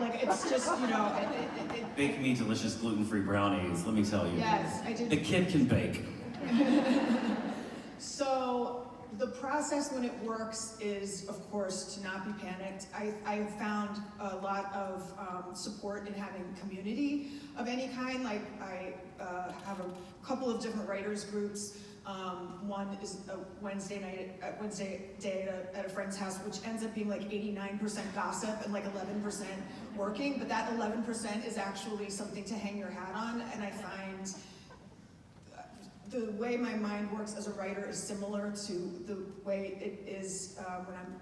like it's just, you know, Bake me delicious gluten-free brownies, let me tell you. Yes, I did. The kid can bake. So the process when it works is, of course, to not be panicked. I have found a lot of support in having community of any kind. Like I have a couple of different writers groups. One is a Wednesday day at a friend's house, which ends up being like 89% gossip and like 11% working. But that 11% is actually something to hang your hat on. And I find the way my mind works as a writer is similar to the way it is when I'm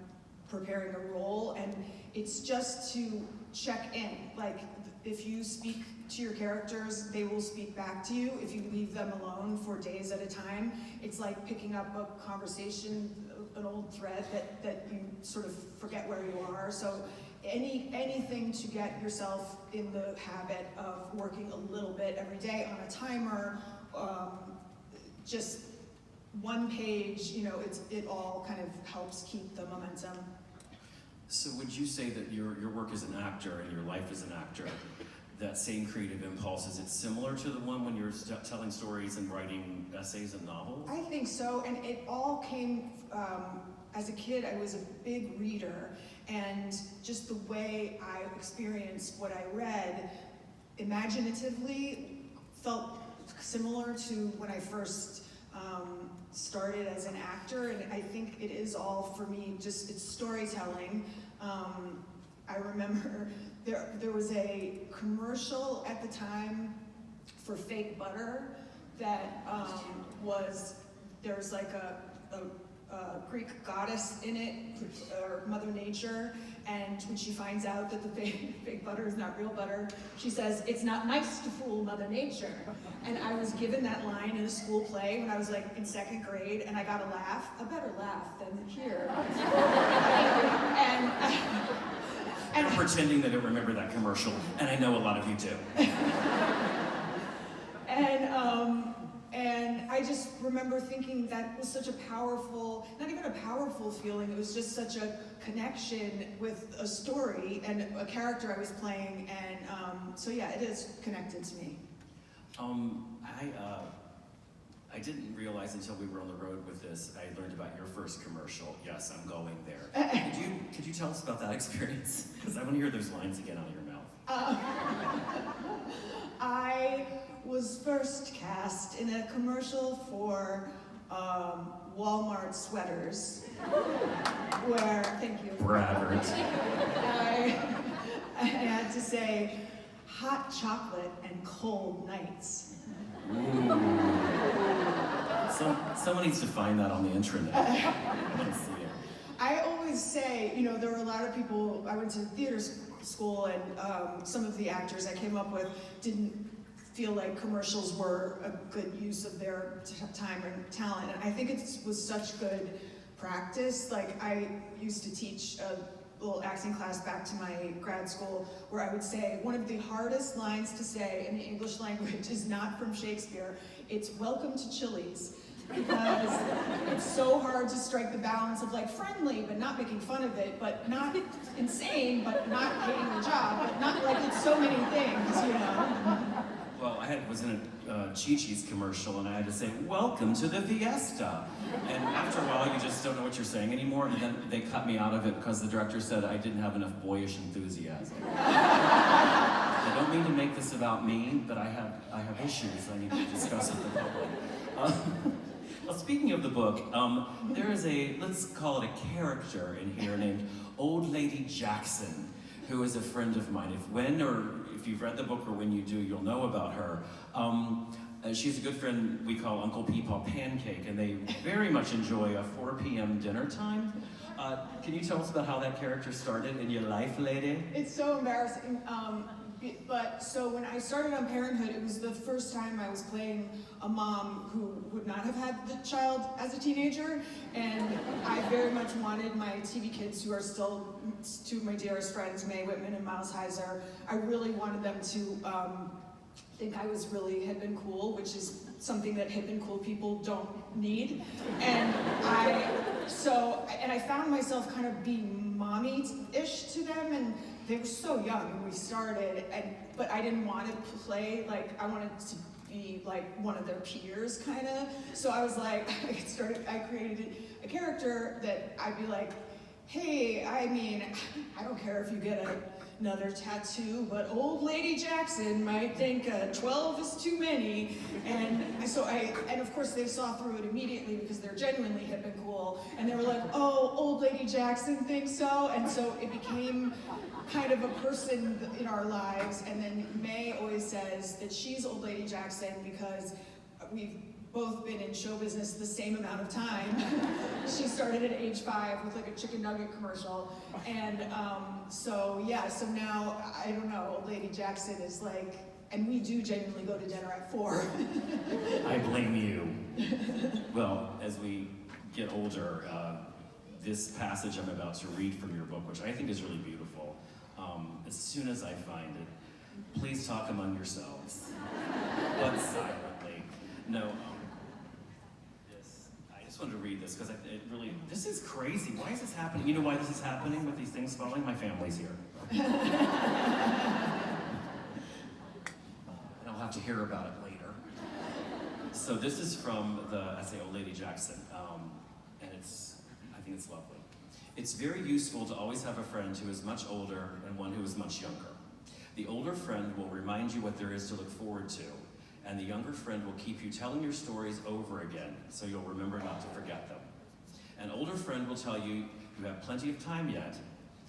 preparing a role, and it's just to check in. Like, if you speak to your characters, they will speak back to you. If you leave them alone for days at a time, it's like picking up a conversation, an old thread that you sort of forget where you are. So anything to get yourself in the habit of working a little bit every day on a timer, just one page, you know, it all kind of helps keep the momentum. So would you say that your work as an actor and your life as an actor, that same creative impulse, is it similar to the one when you're telling stories and writing essays and novels? I think so, and it all came, as a kid I was a big reader, and just the way I experienced what I read imaginatively felt similar to when I first started as an actor, and I think it is all for me, just it's storytelling. I remember there was a commercial at the time for fake butter that there's like a Greek goddess in it, or Mother Nature, and when she finds out that the fake butter is not real butter, she says, "It's not nice to fool Mother Nature." And I was given that line in a school play when I was like in 2nd grade, and I got a laugh, a better laugh than here. I'm pretending that I remember that commercial, and I know a lot of you do. And I just remember thinking that was such a powerful, not even a powerful feeling, it was just such a connection with a story and a character I was playing, and so yeah, it is connected to me. I didn't realize until we were on the road with this, I learned about your first commercial. Yes, I'm going there. Could you tell us about that experience? Because I want to hear those lines again out of your mouth. I was first cast in a commercial for Walmart sweaters, where, thank you. Braggart. I had to say, hot chocolate and cold nights. Ooh. Someone needs to find that on the intranet. I want to see it. I always say, you know, there were a lot of people, I went to theater school, and some of the actors I came up with didn't feel like commercials were a good use of their time and talent. And I think it was such good practice. Like, I used to teach a little acting class back to my grad school where I would say, one of the hardest lines to say in the English language is not from Shakespeare, it's "Welcome to Chili's." Because it's so hard to strike the balance of like friendly, but not making fun of it, but not insane, but not hating the job, but not like it's so many things, you know? Well, I was in a Chi-Chi's commercial, and I had to say, "Welcome to the Fiesta." And after a while, you just don't know what you're saying anymore, and then they cut me out of it because the director said I didn't have enough boyish enthusiasm. I don't mean to make this about me, but I have issues I need to discuss with the public. Well, speaking of the book, there is let's call it a character in here named Old Lady Jackson, who is a friend of mine. If you've read the book, or when you do, you'll know about her. She's a good friend we call Uncle Peepaw Pancake, and they very much enjoy a 4 p.m. dinner time. Can you tell us about how that character started in your life, lady? It's so embarrassing. But so when I started on Parenthood, it was the first time I was playing a mom who would not have had the child as a teenager, and I very much wanted my TV kids, who are still two of my dearest friends, Mae Whitman and Miles Heiser, I really wanted them to think I was really hip and cool, which is something that hip and cool people don't need. And I found myself kind of being mommy-ish to them, and they were so young when we started, but I didn't want to play, like, I wanted to be like one of their peers, kind of. So I was like, I created a character that I'd be like, hey, I mean, I don't care if you get another tattoo, but old lady Jackson might think 12 is too many. And so and of course they saw through it immediately because they're genuinely hip and cool. And they were like, oh, old lady Jackson thinks so. And so it became kind of a person in our lives. And then May always says that she's old lady Jackson because we've both been in show business the same amount of time. She started at age 5 with like a chicken nugget commercial. And so now, I don't know, old lady Jackson is like, and we do genuinely go to dinner at 4. I blame you. Well, as we get older, this passage I'm about to read from your book, which I think is really beautiful, as soon as I find it, please talk among yourselves, but silently. No, I just wanted to read this because it really, this is crazy. Why is this happening? You know why this is happening with these things falling? My family's here. And I'll have to hear about it later. So this is from the essay Old Lady Jackson, and I think it's lovely. It's very useful to always have a friend who is much older and one who is much younger. The older friend will remind you what there is to look forward to, and the younger friend will keep you telling your stories over again, so you'll remember not to forget them. An older friend will tell you you have plenty of time yet,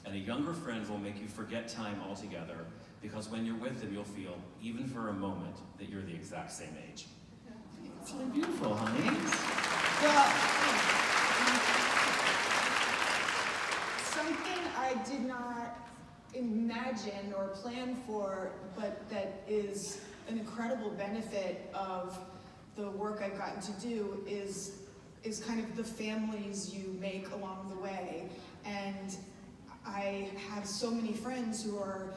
and a younger friend will make you forget time altogether, because when you're with them, you'll feel, even for a moment, that you're the exact same age. It's really beautiful, honey. Well, something I did not imagine or plan for, but that is an incredible benefit of the work I've gotten to do is kind of the families you make along the way. And I have so many friends who are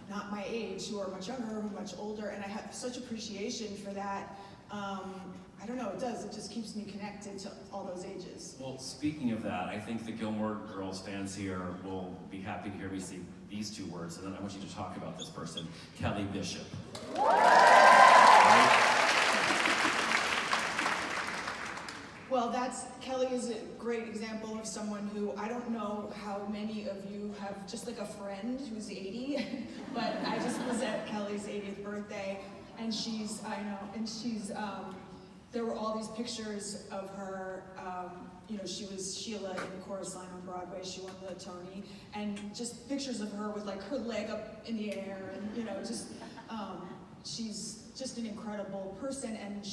not my age, who are much younger, who are much older, and I have such appreciation for that. I don't know, it just keeps me connected to all those ages. Well, speaking of that, I think the Gilmore Girls fans here will be happy to hear me say these 2 words, and then I want you to talk about this person, Kelly Bishop. Right? Well, Kelly is a great example of someone who, I don't know how many of you have just like a friend who's 80, but I just was at Kelly's 80th birthday, and there were all these pictures of her, she was Sheila in the chorus line on Broadway, she won the Tony, and just pictures of her with like her leg up in the air, and she's just an incredible person, and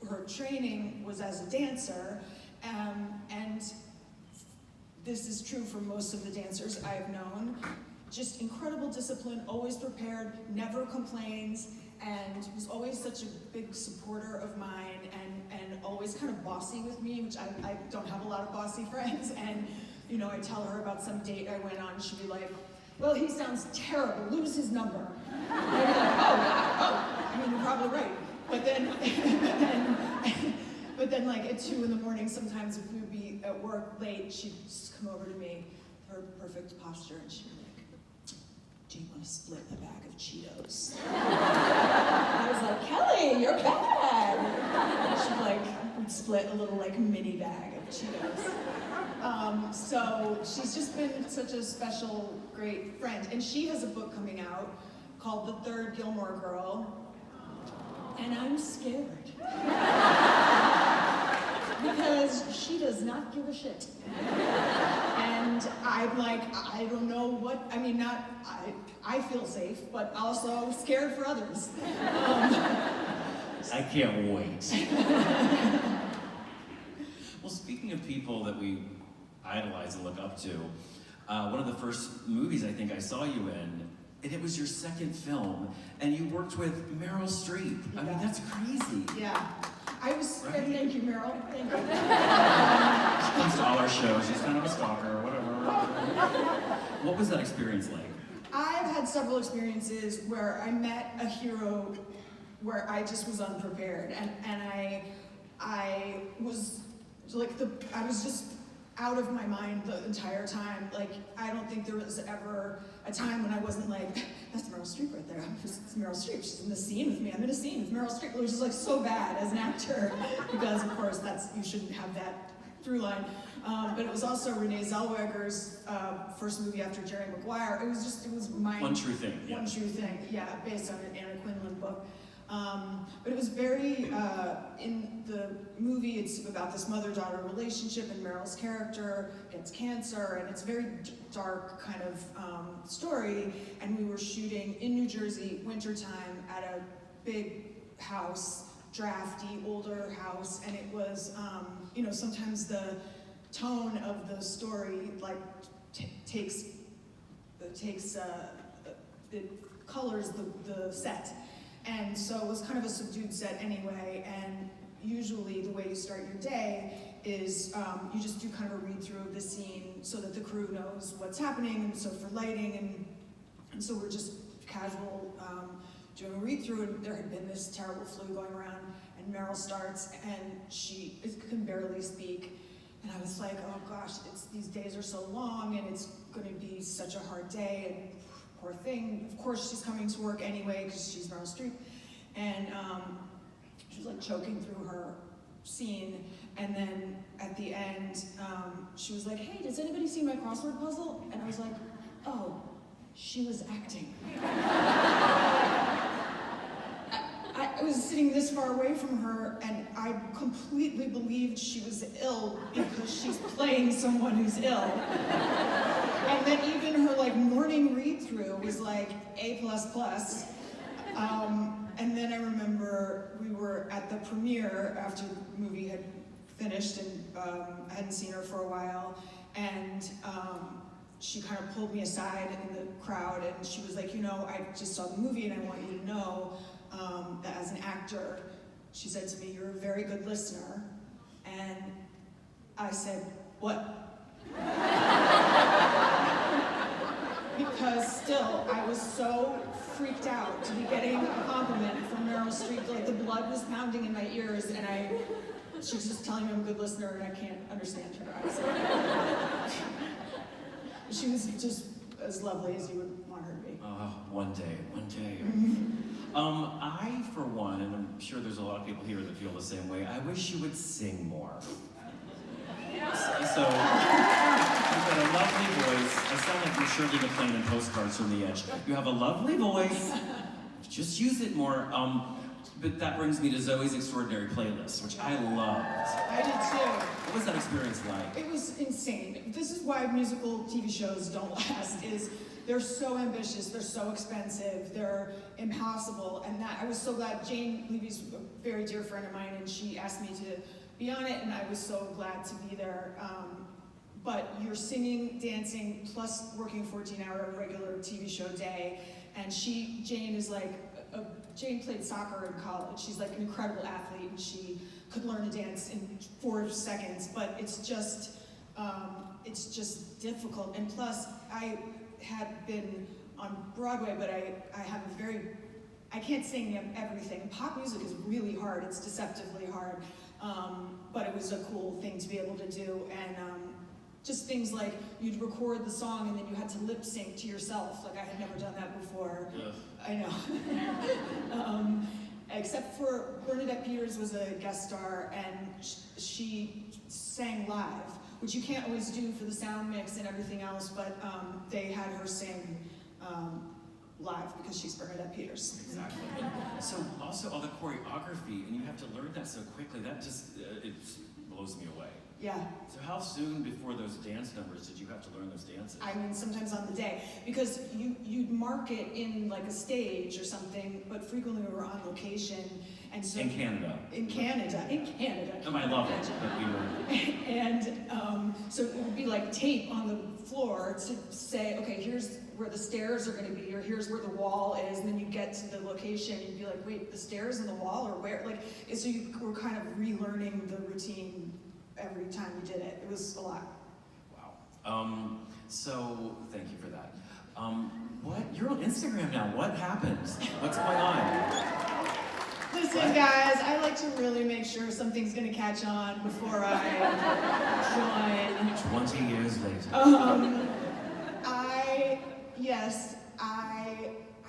her training was as a dancer, and this is true for most of the dancers I've known. Just incredible discipline, always prepared, never complains, and was always such a big supporter of mine, and always kind of bossy with me, which I don't have a lot of bossy friends, and I tell her about some date I went on, she'd be like, well, he sounds terrible, lose his number. And I'd be like, I mean, you're probably right. But then like at 2 in the morning, sometimes if we would be at work late, she'd just come over to me, her perfect posture, and she'd be like, do you want to split a bag of Cheetos? I was like, Kelly, you're bad. And we'd split a little mini bag of Cheetos. So she's just been such a special, great friend. And she has a book coming out called The Third Gilmore Girl. And I'm scared. Because she does not give a shit. And I'm like, I don't know what, I feel safe, but also scared for others. I can't wait. Well, speaking of people that we idolize and look up to, one of the first movies I think I saw you in, and it was your 2nd film, and you worked with Meryl Streep. I mean, that's crazy. Yeah. I was, right? Thank you, Meryl. Thank you. She comes to all our shows. She's kind of a stalker or whatever. What was that experience like? I've had several experiences where I met a hero where I just was unprepared, and I was like out of my mind the entire time. Like, I don't think there was ever a time when I wasn't like, that's Meryl Streep right there. It's Meryl Streep. She's in the scene with me. I'm in a scene with Meryl Streep. It was just like so bad as an actor because, of course, you shouldn't have that through line. But it was also Renee Zellweger's first movie after Jerry Maguire. It was my One True Thing. Yeah. One True Thing, yeah, based on an Anna Quindlen book. But it was very, in the movie, it's about this mother-daughter relationship, and Meryl's character gets cancer, and it's a very dark kind of story. And we were shooting in New Jersey, wintertime, at a big house, drafty, older house, and it was, you know, sometimes the tone of the story, like, it colors the set. And so it was kind of a subdued set anyway, and usually the way you start your day is you just do kind of a read-through of the scene so that the crew knows what's happening, and so for lighting, and so we're just casual doing a read-through, and there had been this terrible flu going around, and Meryl starts, and she can barely speak, and I was like, oh gosh, these days are so long, and it's gonna be such a hard day, and poor thing. Of course, she's coming to work anyway because she's Meryl Streep, and she was like choking through her scene. And then at the end, she was like, "Hey, does anybody see my crossword puzzle?" And I was like, "Oh, she was acting." I was sitting this far away from her, and I completely believed she was ill because she's playing someone who's ill. And then even her like morning read-through was like A++. And then I remember we were at the premiere after the movie had finished, and I hadn't seen her for a while, and she kind of pulled me aside in the crowd, and she was like, you know, I just saw the movie, and I want you to know that as an actor, she said to me, "You're a very good listener." And I said, "What?" Because still, I was so freaked out to be getting a compliment from Meryl Streep. Like, the blood was pounding in my ears, and she was just telling me I'm a good listener, and I can't understand her. I was like, she was just as lovely as you would want her to be. One day. I, for one, and I'm sure there's a lot of people here that feel the same way, I wish you would sing more. So, you've got a lovely voice. I sound like you're Shirley MacLaine in Postcards from the Edge. You have a lovely voice. Just use it more. But that brings me to Zoe's Extraordinary Playlist, which I loved. I did too. What was that experience like? It was insane. This is why musical TV shows don't last, is they're so ambitious, they're so expensive, they're impossible, and that I was so glad. Jane Levy's a very dear friend of mine, and she asked me to be on it, and I was so glad to be there. But you're singing, dancing, plus working 14-hour regular TV show day, and Jane is like, Jane played soccer in college. She's like an incredible athlete, and she could learn to dance in 4 seconds, but it's just difficult. And plus, I had been on Broadway, but I can't sing everything. Pop music is really hard. It's deceptively hard. But it was a cool thing to be able to do, and just things like you'd record the song and then you had to lip sync to yourself. Like, I had never done that before. Yes. I know. Except for Bernadette Peters was a guest star, and she sang live, which you can't always do for the sound mix and everything else, but they had her sing live because she's Bernadette Peters. Exactly. So also all the choreography, and you have to learn that so quickly, that just, it blows me away. Yeah. So how soon before those dance numbers did you have to learn those dances? I mean, sometimes on the day, because you'd mark it in like a stage or something, but frequently we were on location, and so— In Canada. In Canada. Oh, I love it that we were. And so it would be like tape on the floor to say, okay, here's where the stairs are going to be, or here's where the wall is, and then you get to the location, and you'd be like, wait, the stairs and the wall, or where? Like, so you were kind of relearning the routine every time you did it. It was a lot. Wow. So thank you for that. You're on Instagram now. What happened? What's going on? Listen, guys, I like to really make sure something's gonna catch on before I join. 20 years later.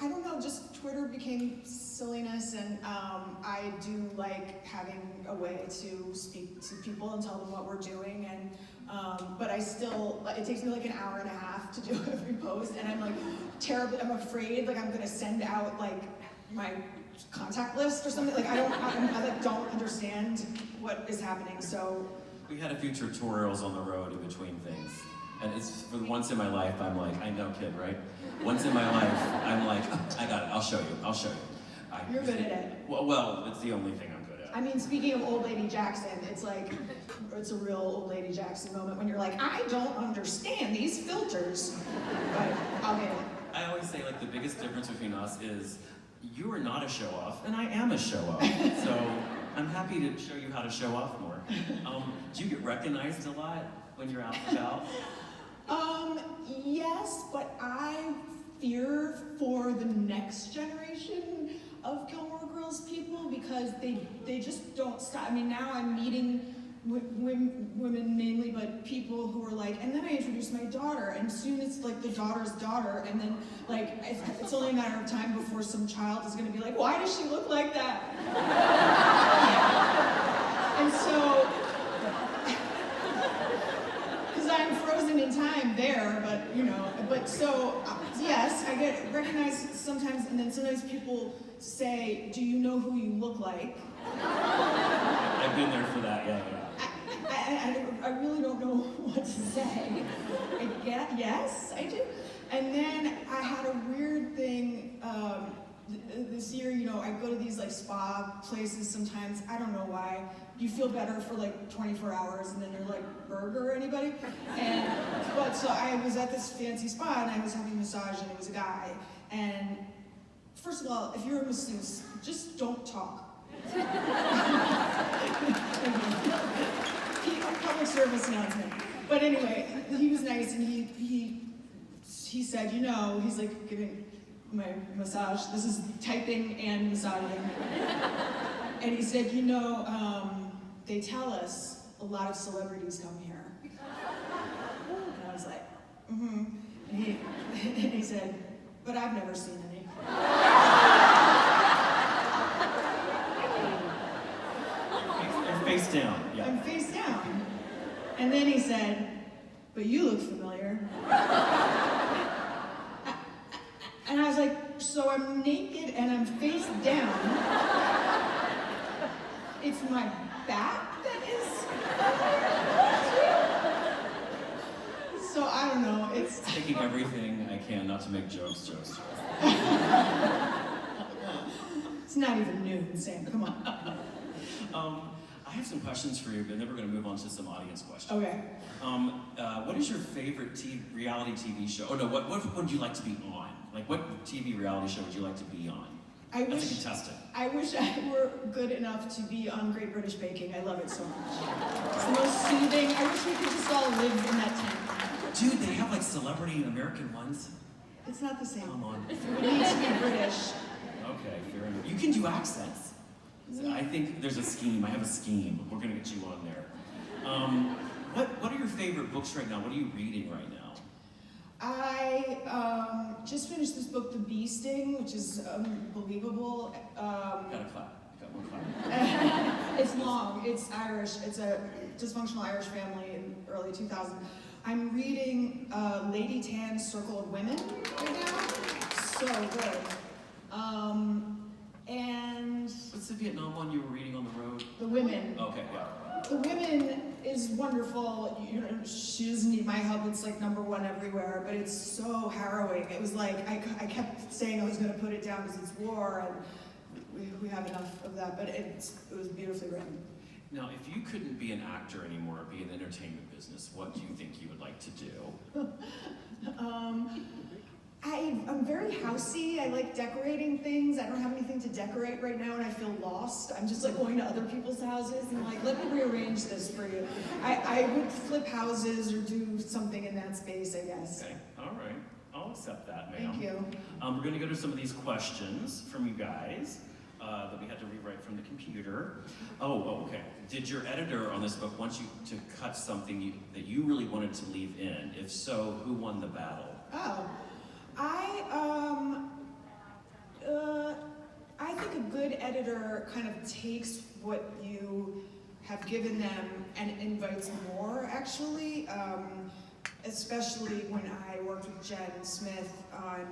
I don't know, just Twitter became silliness, and I do like having a way to speak to people and tell them what we're doing, and but I still, it takes me like an hour and a half to do every post, and I'm like terribly, I'm afraid like I'm gonna send out like my contact list or something, like I like don't understand what is happening, so. We had a few tutorials on the road in between things. And it's, for once in my life, I'm like, I know, kid, right? Once in my life, I'm like, oh, I got it, I'll show you. You're good at it. Well, it's the only thing I'm good at. I mean, speaking of Old Lady Jackson, it's like, it's a real Old Lady Jackson moment when you're like, I don't understand these filters, but I'll get it. I always say, like, the biggest difference between us is you are not a show-off, and I am a show-off. So I'm happy to show you how to show off more. Do you get recognized a lot when you're out and about? Yes, but I fear for the next generation of Gilmore Girls people because they just don't stop. I mean, now I'm meeting women mainly, but people who are like, and then I introduce my daughter, and soon it's like the daughter's daughter, and then like it's only a matter of time before some child is going to be like, why does she look like that? And so, because I'm frozen in time there, but you know, but so yes, I get recognized sometimes, and then sometimes people say, do you know who you look like? I've been there for that, yeah. I really don't know what to say. Yes, I do. And then I had a weird thing this year, you know, I go to these like spa places sometimes, I don't know why. You feel better for like 24 hours and then you're like, burger, anybody? But so I was at this fancy spa and I was having a massage and it was a guy. And first of all, if you're a masseuse, just don't talk. Public service announcement. But anyway, he was nice and he said, you know, he's like giving my massage, this is typing and massaging. And he said, you know, they tell us a lot of celebrities come here. And I was like, mm-hmm. And he said, but I've never seen any. You're face down, yeah. I'm face down. And then he said, but you look familiar. And I was like, so I'm naked and I'm face down. It's my back that is familiar. So I don't know, it's taking everything I can not to make jokes. It's not even noon, Sam, come on. I have some questions for you, but then we're going to move on to some audience questions. Okay. What is your favorite reality TV show? Oh no, what would you like to be on? Like, what TV reality show would you like to be on? As a contestant. I wish I were good enough to be on Great British Baking. I love it so much. It's the most soothing. I wish we could just all live in that tent. Dude, they have like celebrity American ones. It's not the same. Come on. It would need to be British. Okay, fair enough. You can do accents. I think there's a scheme. I have a scheme. We're gonna get you on there. What are your favorite books right now? What are you reading right now? I just finished this book, The Bee Sting, which is unbelievable. Gotta clap. Got one clap. It's long. It's Irish. It's a dysfunctional Irish family in early 2000s. I'm reading Lady Tan's Circle of Women right now. So good. And what's the Vietnam one you were reading on the road? The Women. Okay, yeah. The Women is wonderful. You know, she doesn't need my help. It's like #1 everywhere, but it's so harrowing. It was like I kept saying I was going to put it down because it's war, and we have enough of that. But it was beautifully written. Now, if you couldn't be an actor anymore, be in the entertainment business, what do you think you would like to do? I'm very housey. I like decorating things. I don't have anything to decorate right now and I feel lost. I'm just like going to other people's houses and like, let me rearrange this for you. I would flip houses or do something in that space, I guess. Okay, all right. I'll accept that, ma'am. Thank you. We're gonna go to some of these questions from you guys. that we had to rewrite from the computer. Oh, okay. Did your editor on this book want you to cut something that you really wanted to leave in? If so, who won the battle? Oh, I think a good editor kind of takes what you have given them and invites more, actually. Especially when I worked with Jen Smith on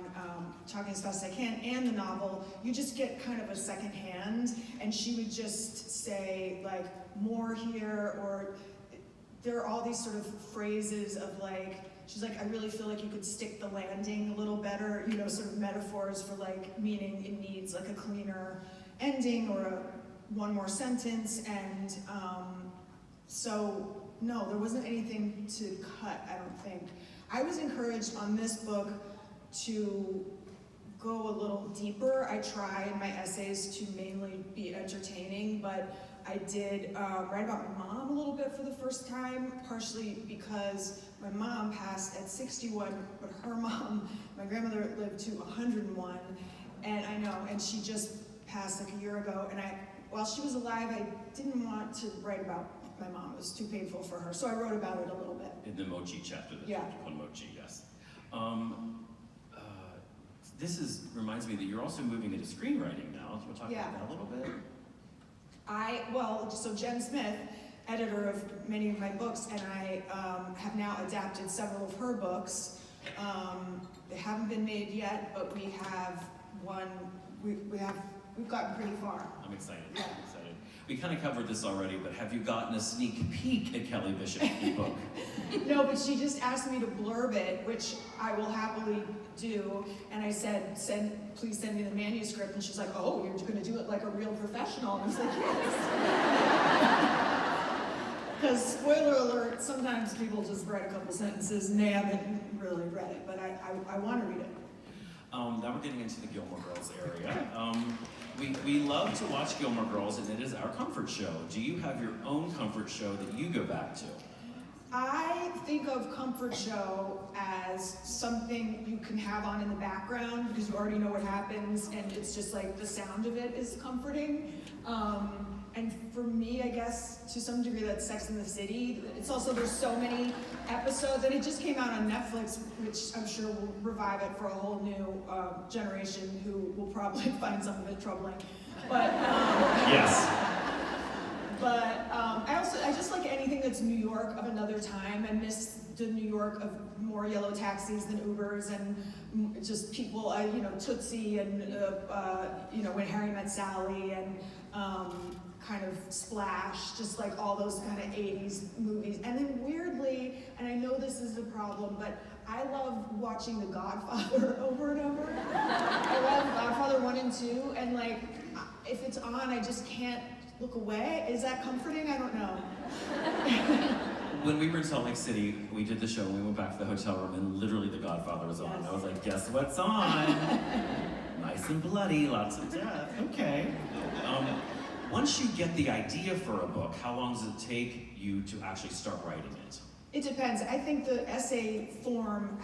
Talking as Fast as I Can and the novel, you just get kind of a second hand, and she would just say, like, more here, or there are all these sort of phrases of like, she's like, I really feel like you could stick the landing a little better, you know, sort of metaphors for like meaning it needs like a cleaner ending or one more sentence, and so no, there wasn't anything to cut, I don't think. I was encouraged on this book to go a little deeper. I try in my essays to mainly be entertaining, but I did write about my mom a little bit for the first time, partially because my mom passed at 61, but her mom, my grandmother, lived to 101, and I know, and she just passed like a year ago, and while she was alive, I didn't want to write about my mom. It was too painful for her, so I wrote about it a little bit. In the Mochi chapter, on Mochi, yes. This reminds me that you're also moving into screenwriting now. Do you want to talk about that a little bit? So Jen Smith, editor of many of my books, and I have now adapted several of her books. They haven't been made yet, but we have one. We've gotten pretty far. I'm excited. Yeah. I'm excited. We kind of covered this already, but have you gotten a sneak peek at Kelly Bishop's new book? No, but she just asked me to blurb it, which I will happily do. And I said, please send me the manuscript. And she's like, oh, you're going to do it like a real professional. And I was like, yes. Because spoiler alert, sometimes people just write a couple sentences and they haven't really read it, but I want to read it. Now we're getting into the Gilmore Girls area. We love to watch Gilmore Girls, and it is our comfort show. Do you have your own comfort show that you go back to? I think of comfort show as something you can have on in the background because you already know what happens, and it's just like the sound of it is comforting. And for me, I guess, to some degree, that's Sex and the City. It's also, there's so many episodes, and it just came out on Netflix, which I'm sure will revive it for a whole new generation who will probably find some of it troubling. But yes. But I just like anything that's New York of another time. I miss the New York of more yellow taxis than Ubers, and just people, Tootsie, and When Harry Met Sally, and kind of Splash, just like all those kind of 80s movies. And then weirdly, and I know this is a problem, but I love watching The Godfather over and over. I love Godfather 1 and 2, and like, if it's on, I just can't look away. Is that comforting? I don't know. When we were in Salt Lake City, we did the show, and we went back to the hotel room, and literally The Godfather was on. Yes. I was like, guess what's on? Nice and bloody, lots of death. Okay. Once you get the idea for a book, how long does it take you to actually start writing it? It depends. I think the essay form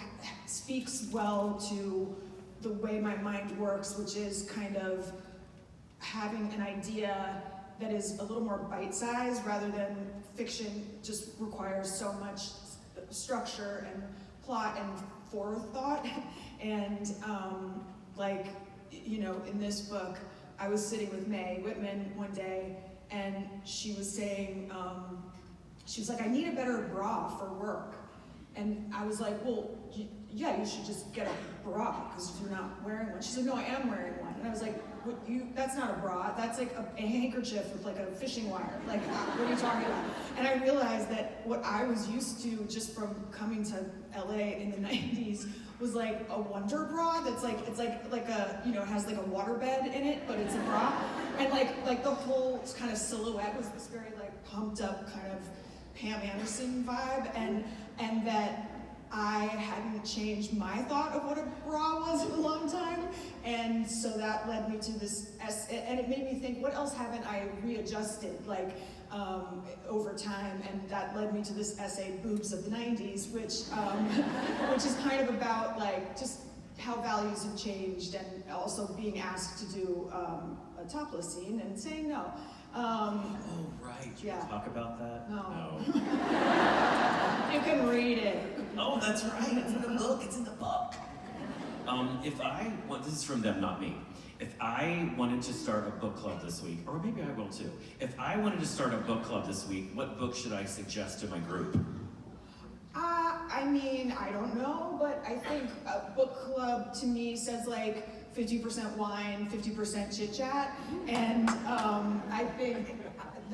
speaks well to the way my mind works, which is kind of having an idea that is a little more bite-sized rather than fiction just requires so much structure and plot and forethought. And in this book, I was sitting with Mae Whitman one day, and she was saying, she was like, I need a better bra for work. And I was like, well, yeah, you should just get a bra because you're not wearing one. She said, no, I am wearing one. And I was like, that's not a bra, that's like a handkerchief with like a fishing wire. Like, what are you talking about? And I realized that what I was used to just from coming to LA in the 90s was like a wonder bra that's like, it's like a, it has like a waterbed in it, but it's a bra. And like the whole kind of silhouette was this very like pumped up kind of Pam Anderson vibe, and that I hadn't changed my thought of what a bra was in a long time, and so that led me to this and it made me think, what else haven't I readjusted over time, and that led me to this essay, Boobs of the 90s, which is kind of about like just how values have changed, and also being asked to do a topless scene and saying no. Oh, right. You Yeah. talk about that? No. You can read it. Oh, that's right. It's in the book. It's in the book. This is from them, not me. If I wanted to start a book club this week, or maybe I will too. If I wanted to start a book club this week, what book should I suggest to my group? I mean, I don't know, but I think a book club to me says like 50% wine, 50% chit chat, and I think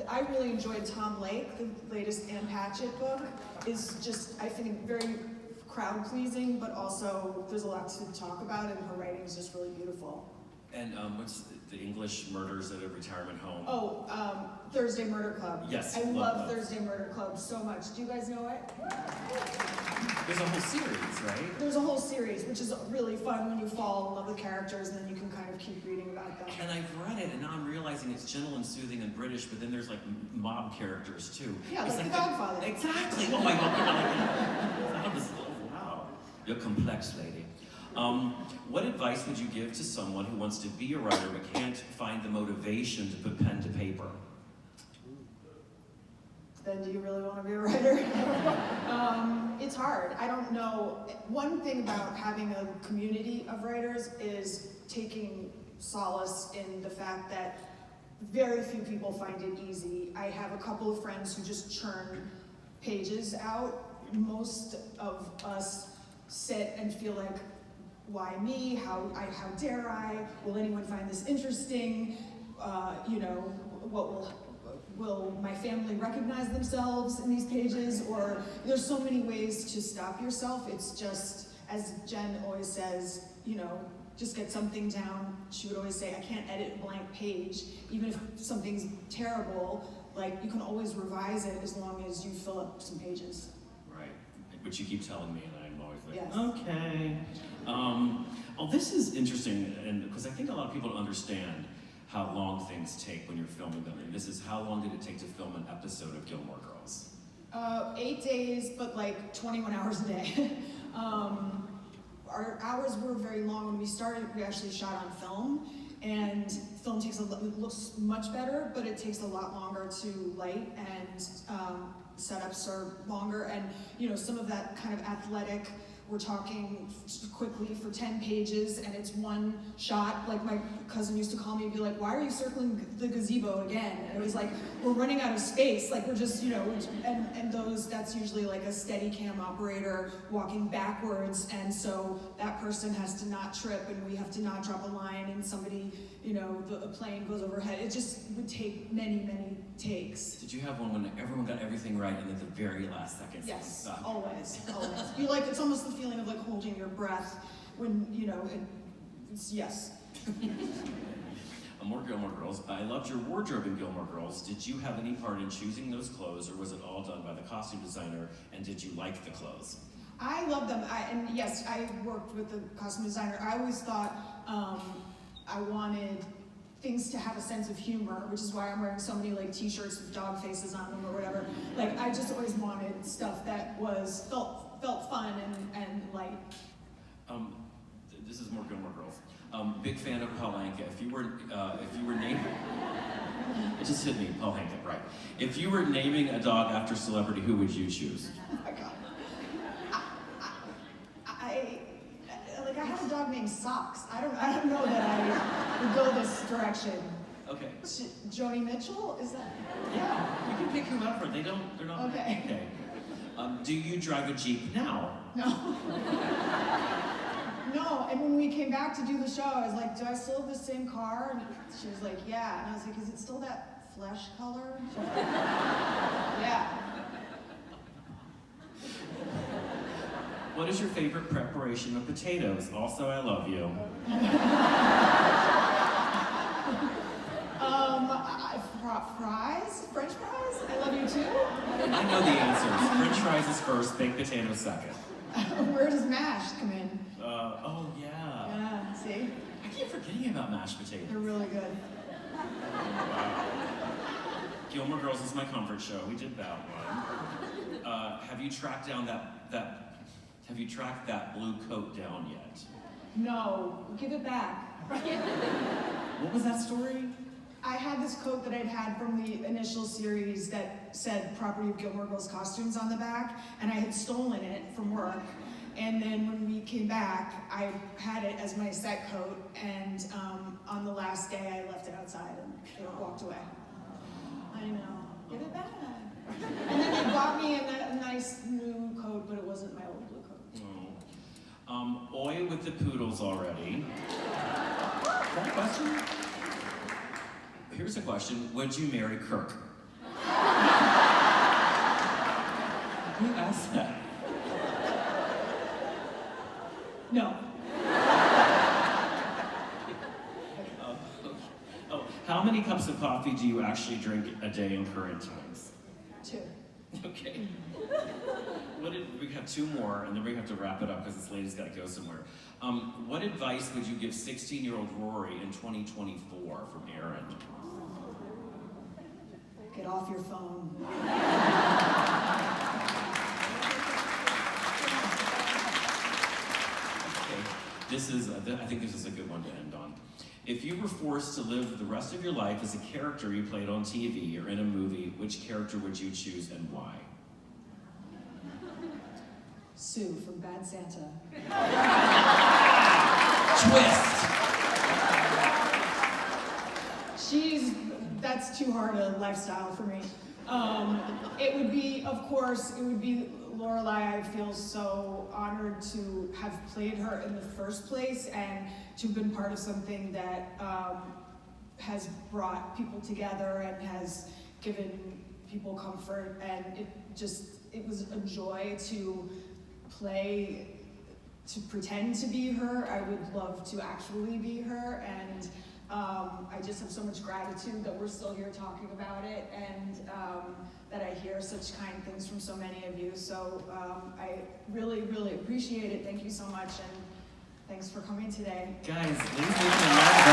I really enjoyed Tom Lake, the latest Ann Patchett book. Is just, I think, very crowd pleasing, but also there's a lot to talk about, and her writing is just really beautiful. And what's the English Murders at a Retirement Home? Oh, Thursday Murder Club. Yes, I love love that. Thursday Murder Club so much. Do you guys know it? There's a whole series, right? There's a whole series, which is really fun when you fall in love with characters, and then you can kind of keep reading about them. And I've read it, and now I'm realizing it's gentle and soothing and British, but then there's like mob characters too. Yeah, It's like The Godfather. Exactly. Oh my God. That was, wow. You're complex, lady. What advice would you give to someone who wants to be a writer but can't find the motivation to put pen to paper? Then do you really want to be a writer? It's hard. I don't know. One thing about having a community of writers is taking solace in the fact that very few people find it easy. I have a couple of friends who just churn pages out. Most of us sit and feel like, why me? How dare I? Will anyone find this interesting? Will my family recognize themselves in these pages? Or there's so many ways to stop yourself. It's just, as Jen always says, just get something down. She would always say, I can't edit a blank page. Even if something's terrible, like you can always revise it as long as you fill up some pages. Right, which you keep telling me, and I'm always like, Yes. okay. This is interesting, and because I think a lot of people don't understand how long things take when you're filming them. And this is, how long did it take to film an episode of Gilmore Girls? 8 days, but like 21 hours a day. Our hours were very long. When we started, we actually shot on film, and film it looks much better, but it takes a lot longer to light, and setups are longer, and some of that kind of athletic, we're talking quickly for 10 pages, and it's one shot. Like my cousin used to call me and be like, why are you circling the gazebo again? And it was like, we're running out of space. Like we're just, and that's usually like a steady cam operator walking backwards. And so that person has to not trip, and we have to not drop a line, and somebody, a plane goes overhead. It just would take many, many takes. Did you have one when everyone got everything right, and at the very last second? Yes, always. It's almost the feeling of like holding your breath when, it's yes. More Gilmore Girls. I loved your wardrobe in Gilmore Girls. Did you have any part in choosing those clothes, or was it all done by the costume designer, and did you like the clothes? I love them, and yes, I worked with the costume designer. I always thought I wanted things to have a sense of humor, which is why I'm wearing so many like t-shirts with dog faces on them or whatever. Like I just always wanted stuff that felt fun and light. This is more Gilmore Girls. Big fan of Paul Anka. If you were naming, it just hit me, Paul Anka, right? If you were naming a dog after celebrity, who would you choose? Oh my God. I have a dog named Socks. I don't know that I would go this direction. Okay. Joni Mitchell, is that? Yeah, you can pick whoever. They're not. Okay. Do you drive a Jeep now? No. No, and when we came back to do the show, I was like, do I still have the same car? And she was like, yeah. And I was like, is it still that flesh color? She was like, yeah. What is your favorite preparation of potatoes? Also, I love you. Fries? French fries? I love you too? I know the answers. French fries is first, baked potatoes second. Where does mashed come in? Oh yeah. Yeah, see? I keep forgetting about mashed potatoes. They're really good. Wow. Gilmore Girls is my comfort show. We did that one. Have you tracked down that blue coat down yet? No, give it back. What was that story? I had this coat that I'd had from the initial series that said property of Gilmore Girls costumes on the back, and I had stolen it from work. And then when we came back, I had it as my set coat, and on the last day I left it outside and it walked away. I know, give it back. And then they bought me a nice new coat, but it wasn't my old blue coat. Oi with the poodles already. Is that a question? Here's a question. Would you marry Kirk? Who asked that? No. How many cups of coffee do you actually drink a day in current times? 2. Okay. We have 2 more, and then we have to wrap it up because this lady's got to go somewhere. What advice would you give 16-year-old Rory in 2024 from Aaron? Get off your phone. Okay. I think this is a good one to end on. If you were forced to live the rest of your life as a character you played on TV or in a movie, which character would you choose and why? Sue from Bad Santa. Twist! That's too hard a lifestyle for me. It would be, of course, Lorelai. I feel so honored to have played her in the first place and to have been part of something that has brought people together and has given people comfort, and it was a joy to pretend to be her. I would love to actually be her, and I just have so much gratitude that we're still here talking about it, and that I hear such kind things from so many of you. So I really, really appreciate it. Thank you so much, and thanks for coming today. Guys, ladies and gentlemen.